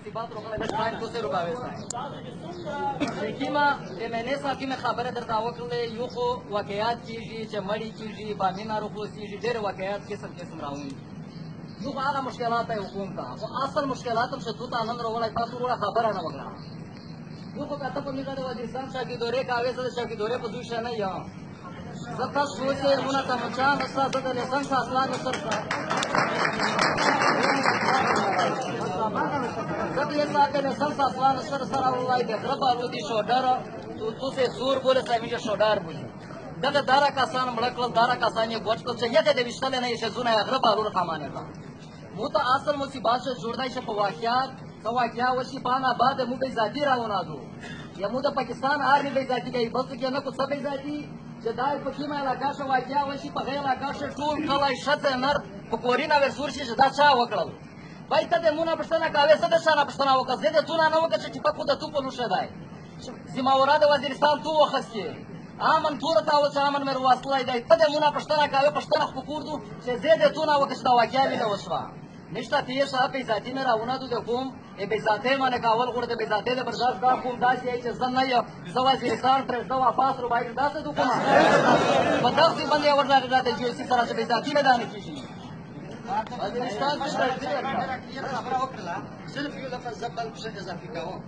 سی بات روغله د ټایم کو سره رکاوي کیما د مینه صاحب کی خبره درته وکړلې یو خو واقعیات کیږي چې مړی کیږي باندې ناروغ کیږي ډېر واقعیات قسم راوي یو هغه مشکلات حکومت او اصل مشکلات هم شته ته نن وروړای تاسو وروړه خبره نه وکړه یو خو کته په میګه د وزیرستان شاګي دورې کاوي زده شاګي دورې په دوی شنه یا زتا سوچه مونږ ته مچان اساسه د لسانس اصلان سره زه یې ساته لسانس اصلان سره وای د غربالو دي شوډر تو سے زور بوله سمجه شوډار بولی دغه دارا کسان مړکل دارا کسان یې ګوچ کول چې یګه د وشتل نه شي زونه غربالو قامانه ده مو ته اصل مصیبت جوړدای شي په واقعیت سواکیا وشي پانا بعد مو به ذاتی راونه دو یا مو د پاکستان آرمی به ذاتی کوي بس کې نه کو سبې ذاتی چې دای په کیمه علاقه شو واقعیا وشي په غیر علاقه شو ټول کله شته نر په کورینا ورسور شي دا چا وکړل بای ته مونږه پښتنه کاوه څه د شانه پښتنه وکړه زه د تونه نه وکړه چې په کوده تو په نوشه دی زموږ د وزیرستان تو وخسته امن تور تا و چې امن مر واصلای دی ته مونږه پښتنه کاوه پښتنه خو کوردو چې زه د تونه وکړه دا واقعیا مې وشوه نشته تیه صاحب به ذاتی نه راونه دو کوم به ذاته باندې کاول غوړه به ذاته د برداشت کا کوم داسې چې زن نه یو زوا وزیرستان پر دوا پاس رو باید داسې دو کوم په داسې باندې ورته راځي چې اسی طرح به ذاتی نه دانه کیږي وزیرستان څخه خبره وکړه صرف یو لفظ زبل څه اضافي کوم